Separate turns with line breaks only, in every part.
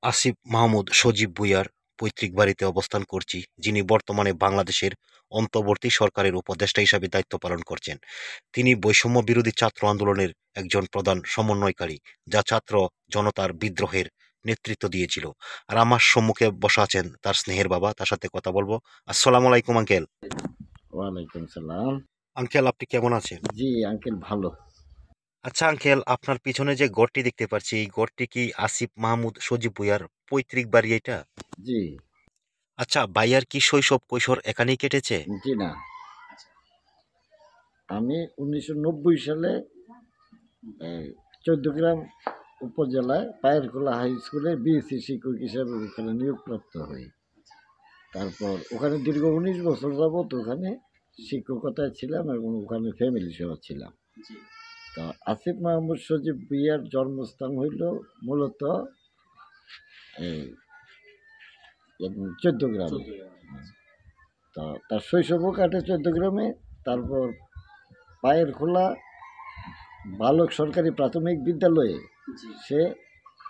আসিফ মাহমুদ সজীব ভুঁইয়ার পৈতৃক বাড়িতে অবস্থান করছি, যিনি বর্তমানে বাংলাদেশের অন্তর্বর্তী সরকারের উপদেষ্টা হিসাবে দায়িত্ব পালন করছেন। তিনি বৈষম্য বিরোধী ছাত্র আন্দোলনের একজন প্রধান সমন্বয়কারী, যা ছাত্র জনতার বিদ্রোহের নেতৃত্ব দিয়েছিল। আর আমার সম্মুখে বসা আছেন তার স্নেহের বাবা, তার সাথে কথা বলবো। আসসালামু আলাইকুম আঙ্কেল।
ওয়ালাইকুম সালাম।
আঙ্কেল, আপনি কেমন আছেন?
জি আঙ্কেল, ভালো।
আচ্ছা আঙ্কেল, আপনার পিছনে যে গড়টি দেখতে পাচ্ছি, এই গড়টি কি আসিফ মাহমুদ সজীব ভুঁইয়ার পৈতৃক বাড়ি এটা?
জি।
আচ্ছা, ভাইয়ার কি শৈশব কৈশোর এখানেই কেটেছে?
জি না, আমি 1990 সালে 14 গ্রাম উপজেলায় পায়েরখোলা হাই স্কুলে বিএসসি শিক্ষক হিসাবে ওখানে নিয়োগপ্রাপ্ত হই। তারপর ওখানে দীর্ঘ 19 বছর যাবত ওখানে শিক্ষকতায় ছিলাম এবং ওখানে ফ্যামিলি সহ ছিলাম। তো আসিফ মাহমুদ সজীব ভুঁইয়ার জন্মস্থান হইল মূলত এই 14 গ্রামে। তো তার শৈশবও কাটে 14 গ্রামে। তারপর পায়েরখোলা বালক সরকারি প্রাথমিক বিদ্যালয়ে সে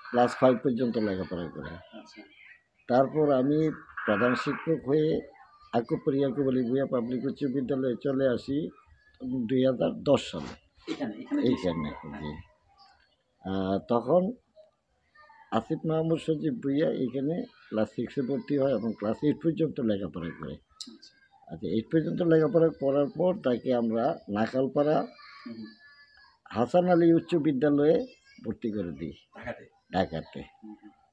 ক্লাস 5 পর্যন্ত লেখাপড়া করে। তারপর আমি প্রধান শিক্ষক হয়ে আকুপুরি আকুবলি ভুঁইয়া পাবলিক উচ্চ বিদ্যালয়ে চলে আসি 2010 সালে এইখানে। জি। তখন আসিফ মাহমুদ সজীব ভুঁইয়া এখানে ক্লাস 6-এ ভর্তি হয় এবং ক্লাস 8 পর্যন্ত লেখাপড়া করে। আচ্ছা, 8 পর্যন্ত লেখাপড়া করার পর তাকে আমরা নাকালপাড়া হাসান আলী উচ্চ বিদ্যালয়ে ভর্তি করে দিই ঢাকাতে।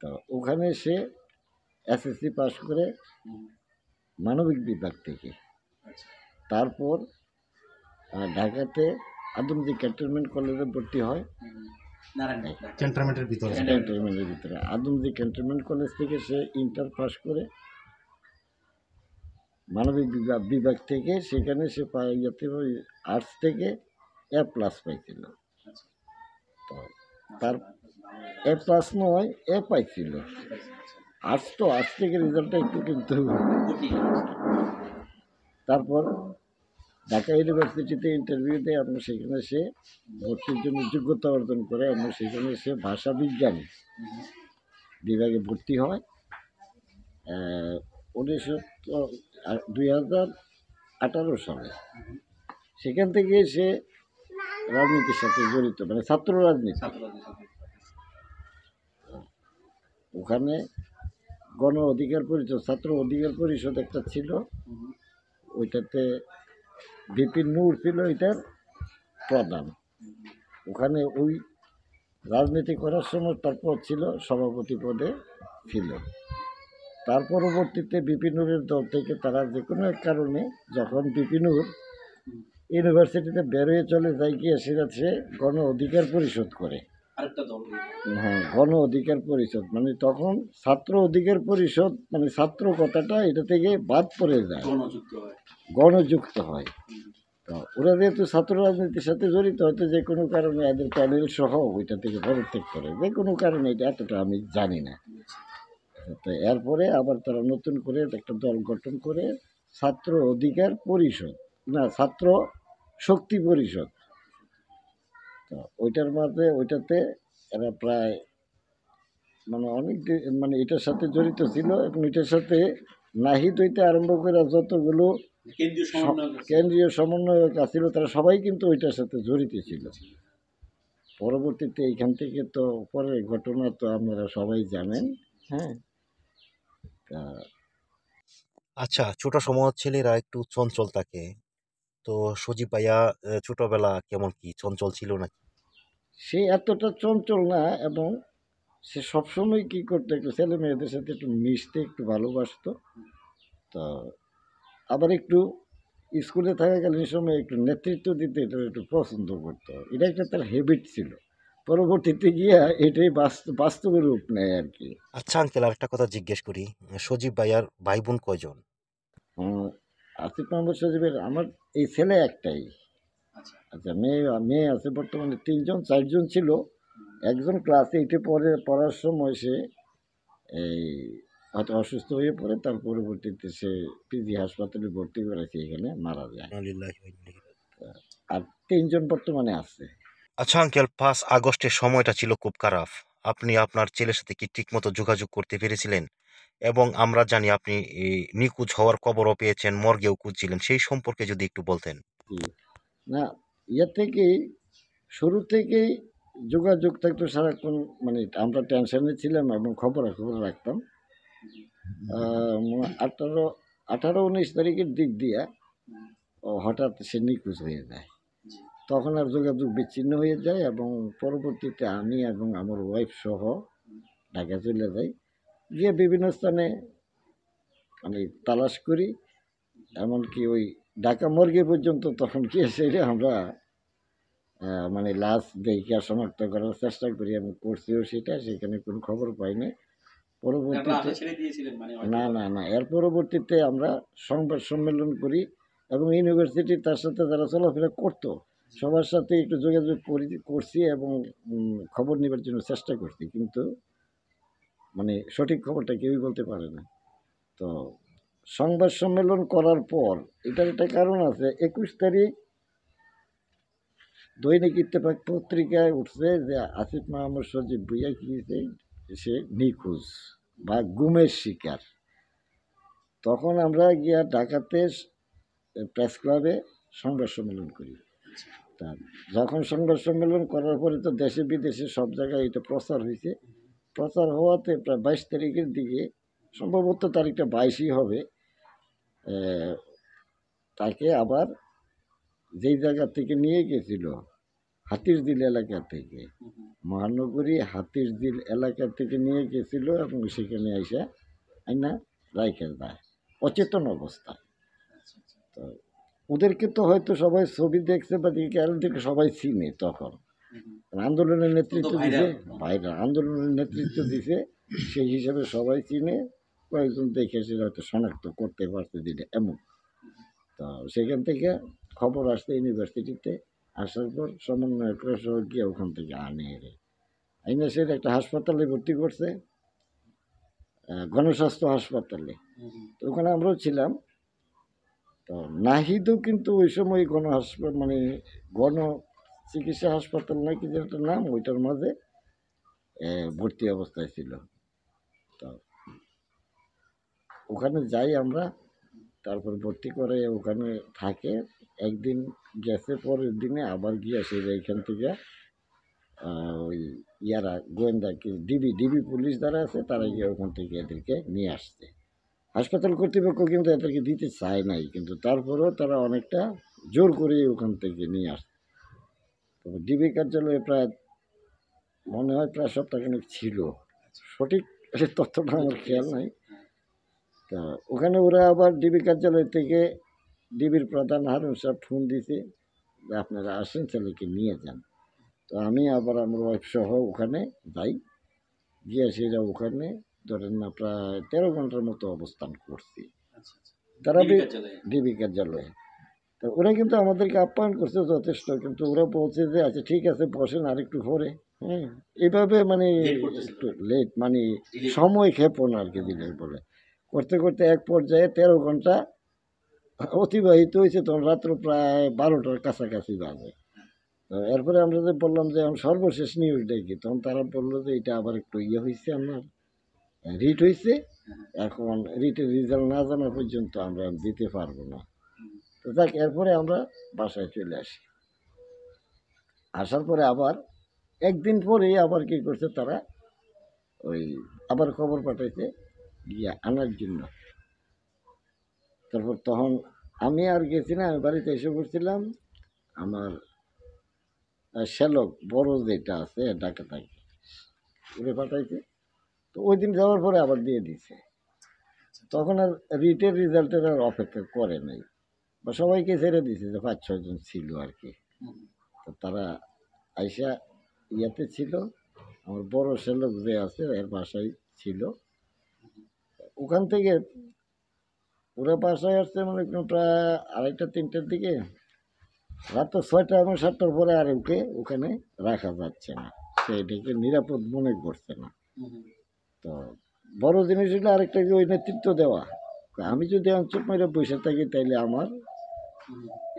তো ওখানে সে এসএসসি পাস করে মানবিক বিভাগ থেকে। তারপর ঢাকাতে আদমজি ক্যান্টনমেন্ট কলেজে ভর্তি হয়। ক্যান্টনমেন্টের ভিতরে আদমজি ক্যান্টনমেন্ট কলেজ থেকে সে ইন্টার পাস করে মানবিক বিভাগ থেকে। সেখানে সে আর্টস থেকে A+ পাইছিল। তো তার A+ নয়, এ পাইছিল। আর্টস থেকে রেজাল্টটা একটু কিন্তু। তারপর ঢাকা ইউনিভার্সিটিতে ইন্টারভিউ দেয় এবং সেখানে সে ভর্তির জন্য যোগ্যতা অর্জন করে এবং সেখানে সে ভাষা বিজ্ঞান বিভাগে ভর্তি হয় 2018 সালে। সেখান থেকে সে রাজনীতির সাথে জড়িত, মানে ছাত্র রাজনীতি। ওখানে গণ অধিকার পরিষদ, ছাত্র অধিকার পরিষদ একটা ছিল, ওইটাতে বিপিন নূর ছিল এটার প্রধান। ওখানে ওই রাজনীতি করার সময় তার পদ ছিল সভাপতি পদে ছিল। তার পরবর্তীতে বিপিনুরের দল থেকে তারা যে কোনো এক কারণে যখন বিপিনুর ইউনিভার্সিটিতে বেরোয় চলে যায় গিয়ে সেটা সে গণ অধিকার পরিষদ করে। হ্যাঁ, গণ অধিকার পরিষদ মানে তখন ছাত্র অধিকার পরিষদ, মানে ছাত্র কথাটা এটা থেকে বাদ পড়ে যায়, গণযুক্ত হয়। তো ওরা যেহেতু ছাত্র রাজনীতির সাথে জড়িত, হয়তো যে কোনো কারণে এদের প্যানেল সহ ওইটা থেকে পদত্যাগ করে, যে কোনো কারণে, এটা এতটা আমি জানি না। তো এরপরে আবার তারা নতুন করে একটা দল গঠন করে ছাত্র অধিকার পরিষদ, না ছাত্র শক্তি পরিষদ। তো ওইটাতে এরা প্রায় মানে অনেক মানে এটার সাথে জড়িত ছিল এবং এটার সাথে নাহিদ হইতে আরম্ভ করে যতগুলো কেন্দ্রীয় সমন্বয়ক আছিল তারা সবাই কিন্তু ওইটার সাথে জড়িত ছিল। পরবর্তীতে এইখান থেকে তো পরের ঘটনা তো আপনারা সবাই জানেন। হ্যাঁ।
আচ্ছা, ছোট সময় ছেলেরা একটু চঞ্চল থাকে, তো সজীব ভাইয়া ছোটবেলা কেমন কি চঞ্চল ছিল নাকি?
সে এতটা চঞ্চল না, এবং সে সবসময় কি করতো, একটু ছেলে মেয়েদের সাথে একটু মিশতে একটু ভালোবাসতো। তো আবার একটু স্কুলে থাকাকালীন সময় একটু নেতৃত্ব দিতে এটা একটু পছন্দ করতো। এটা একটা তার হ্যাবিট ছিল। পরবর্তীতে গিয়া এটাই বাস্তবে রূপ নেয় আর কি।
আচ্ছা আঙ্কেল, আর একটা কথা জিজ্ঞেস করি, সজীব ভাইয়ার ভাই বোন কয়জন?
আসিফ মাহমুদ সজীবের আমার এই ছেলে একটাই। আচ্ছা, মেয়ে আছে বর্তমানে 3জন, 4জন ছিল। একজন ক্লাস 8-এ পড়ার সময় সে এই হয়তো অসুস্থ হয়ে পড়ে, তার পরবর্তীতে সে পিজি হাসপাতালে ভর্তি করেছে, এখানে মারা যায়। আর 3জন বর্তমানে আছে।
আচ্ছা আঙ্কেল, 5 আগস্টের সময়টা ছিল খুব খারাপ। আপনি আপনার ছেলের সাথে কি ঠিকমতো যোগাযোগ করতে পেরেছিলেন? এবং আমরা জানি আপনি নিখোঁজ হওয়ার খবরও পেয়েছেন, মর্গেও খুঁজছিলেন। সেই সম্পর্কে যদি একটু বলতেন।
জি। না, ইয়ে থেকেই শুরু থেকেই যোগাযোগ থাকতো সারাক্ষণ, মানে আমরা টেনশনে ছিলাম এবং খবরাখবর রাখতাম। 18 18-19 তারিখের দিক দিয়া হঠাৎ সে নিখোঁজ হয়ে যায়। তখন আর যোগাযোগ বিচ্ছিন্ন হয়ে যায় এবং পরবর্তীতে আমি এবং আমার ওয়াইফ সহ ঢাকা চলে যাই। গিয়ে বিভিন্ন স্থানে মানে তালাশ করি, এমনকি ওই ঢাকা মর্গে পর্যন্ত তখন কি সেটা আমরা মানে লাশ দেখে শনাক্ত করার চেষ্টা করি এবং করছিও সেটা, সেখানে কোনো খবর পাইনি। পরবর্তীতে না না না এর পরবর্তীতে আমরা সংবাদ সম্মেলন করি এবং ইউনিভার্সিটি তার সাথে যারা চলাফেরা করতো সবার সাথে একটু যোগাযোগ করছি এবং খবর নেবার জন্য চেষ্টা করছি, কিন্তু মানে সঠিক খবরটা কেউই বলতে পারে না। তো সংবাদ সম্মেলন করার পর এটার একটা কারণ আছে। 21 তারিখ দৈনিক ইত্তেফাক পত্রিকায় উঠছে যে আসিফ মাহমুদ সজীব ভুঁইয়া কি হয়েছে, সে নিখোঁজ বা গুমের শিকার। তখন আমরা গিয়া ঢাকাতে প্রেস ক্লাবে সংবাদ সম্মেলন করি। তা যখন সংবাদ সম্মেলন করার পরে তো দেশে বিদেশে সব জায়গায় এটা প্রচার হয়েছে। প্রচার হওয়াতে প্রায় 22 তারিখের দিকে, সম্ভবত তারিখটা 22ই হবে, তাকে আবার যেই জায়গা থেকে নিয়ে গেছিল হাতিরঝিল এলাকা থেকে, মহানগরী হাতিরঝিল এলাকা থেকে নিয়ে গেছিল এবং সেখানে আইসা আইনা রাইখা দেয় অচেতন অবস্থায়। তো ওদেরকে তো হয়তো সবাই ছবি দেখছে বা দিকে সবাই চিনে তখন। আন্দোলনের নেতৃত্ব দিছে, ভাইরা আন্দোলনের নেতৃত্ব দিছে, সেই হিসাবে সবাই চিনে। কয়েকজন দেখে সে হয়তো শনাক্ত করতে পারছে দিলে এমন। তো সেখান থেকে খবর আসছে ইউনিভার্সিটিতে, আসার পর সমন্বয়করা সহ গিয়ে ওখান থেকে আইনে সে একটা হাসপাতালে ভর্তি করছে, গণস্বাস্থ্য হাসপাতালে। তো ওখানে আমরাও ছিলাম। তো নাহিদও কিন্তু ওই সময় মানে গণ চিকিৎসা হাসপাতাল নাকি যে একটা নাম, ওইটার মাঝে ভর্তি অবস্থায় ছিল। তো ওখানে যাই আমরা, তারপর ভর্তি করে ওখানে থাকে একদিন, গেছে পরের দিনে আবার গিয়ে সে এইখান থেকে ওই ইয়ারা গোয়েন্দা কি ডিবি পুলিশ যারা আছে তারা গিয়ে ওখান থেকে এদেরকে নিয়ে আসছে। হাসপাতাল কর্তৃপক্ষ কিন্তু এদেরকে দিতে চায় নাই, কিন্তু তারপরেও তারা অনেকটা জোর করে ওখান থেকে নিয়ে আসছে। তো ডিবি কার্যালয়ে প্রায় মনে হয় প্রায় সপ্তাহখানেক ছিল, সঠিক তথ্যটা আমার খেয়াল নাই। তা ওখানে ওরা আবার ডিবি কার্যালয় থেকে ডিবির প্রধান হারুন সাহেব ফোন দিছে যে আপনারা আসেন, ছেলেকে নিয়ে যান। তো আমি আবার আমার ওয়াইফ সহ ওখানে যাই, গিয়ে সেটা ওখানে ধরেন না প্রায় 13 ঘন্টার মতো অবস্থান করছি তারা ডিবি কার্যালয়ে। তো ওরা কিন্তু আমাদেরকে আপ্যায়ন করছে যথেষ্ট, কিন্তু ওরা বলছে যে আচ্ছা ঠিক আছে বসেন আরেকটু পরে। হ্যাঁ, এইভাবে মানে একটু লেট, মানে সময় ক্ষেপণ আর কি দিলেন বলে করতে করতে এক পর্যায়ে 13 ঘন্টা অতিবাহিত হয়েছে। তখন রাত্র প্রায় 12টার কাছাকাছি বাজে। তো এরপরে আমরা যে বললাম যে আমি সর্বশেষ নিউজটা কি, তখন তারা বললো যে এটা আবার একটু ইয়ে হয়েছে, আমার রিট হয়েছে, এখন রিটের রেজাল্ট না জানা পর্যন্ত আমরা দিতে পারবো না। তো যাক, এরপরে আমরা বাসায় চলে আসি। আসার পরে আবার একদিন পরেই আবার কি করছে তারা, ওই আবার খবর পাঠাইছে গিয়া আনার জন্য। তারপর তখন আমি আর গেছি না, আমি বাড়িতে এসে পড়ছিলাম। আমার শ্যালক বড় যেটা আছে ঢাকা থাকে, ওরে পাঠাইছে। তো ওই দিন যাওয়ার পরে আবার দিয়ে দিছে। তখন আর রিটের রেজাল্টের আর অপেক্ষা করে নাই, বা সবাইকে ছেড়ে দিছে, যে 5-6 জন ছিল আর কি। তো তারা আইসা ইয়াতে ছিল, আমার বড় শ্যালক যে আছে এর বাসায় ছিল। ওখান থেকে ওরা বাসায় আসছে মানে প্রায় 2:30-3টার দিকে। রাত 6টা এবং 7টার পরে আর ওকে ওখানে রাখা যাচ্ছে না, সে এটাকে নিরাপদ মনে করছে না। তো বড় জিনিস হলো আরেকটা ওই নেতৃত্ব দেওয়া। আমি যদি চুপ মেরে বসে থাকি তাইলে আমার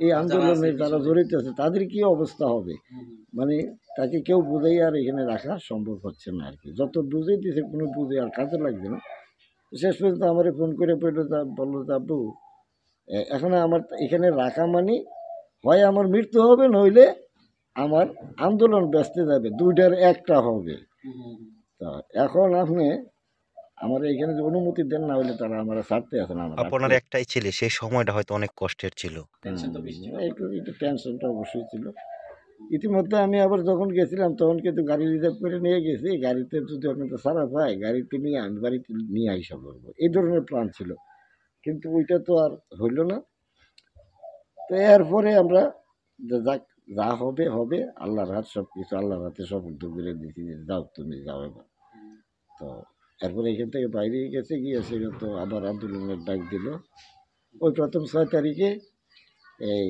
এই আন্দোলনে যারা জড়িত আছে তাদের কি অবস্থা হবে, মানে তাকে কেউ বুঝাই আর এখানে রাখা সম্ভব হচ্ছে না আর কি। যত বুঝে দিছে কোনো বুঝে আর কাজে লাগবে না। শেষ পর্যন্ত আমার ফোন করে বললো যে আব্বু এখন আমার এখানে রাখা মানে হয় আমার মৃত্যু হবে, নইলে আমার আন্দোলন ব্যস্তে যাবে, দুইটার একটা হবে। তা এখন আপনি আমার এখানে যে অনুমতি দেন, না হলে তারা আমার ছাড়তে আছে না, আমার
আপনার একটাই ছেলে, সেই সময়টা হয়তো অনেক কষ্টের ছিল।
একটু একটু টেনশনটা অবশ্যই ছিল। ইতিমধ্যে আমি আবার যখন গেছিলাম তখন কিন্তু গাড়ি রিজার্ভ করে নিয়ে গেছি, গাড়িতে যদি আপনাদের সারা পায় গাড়িতে নিয়ে আমি বাড়িতে নিয়ে আইসা করবো, এই ধরনের প্ল্যান ছিল। কিন্তু ওইটা তো আর হইল না। তো এরপরে আমরা যাক, যা হবে হবে, আল্লাহর হাত, সব কিছু আল্লাহর হাতে সমর্থ করে দিচ্ছি যে যাও তুমি যাও এবার। তো এরপরে এখান থেকে বাইরে গেছে, গিয়েছিল তো আবার আন্দোলনের ডাক দিল ওই প্রথম 6 তারিখে, এই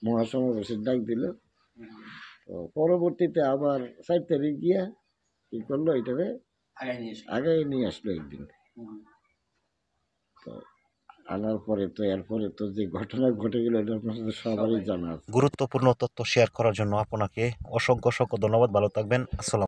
মহাসমাবেশের ডাক দিল। তো পরবর্তীতে আবার 4 তারিখ গিয়া কি করলো, এটারে আগায় নিয়ে আসলো একদিন। তো আনার পরে তো এরপরে তো যে ঘটনা ঘটে গেল এটা আপনার সাথে সবারই জানা আছে।
গুরুত্বপূর্ণ তথ্য শেয়ার করার জন্য আপনাকে অসংখ্য অসংখ্য ধন্যবাদ। ভালো থাকবেন। আসসালাম।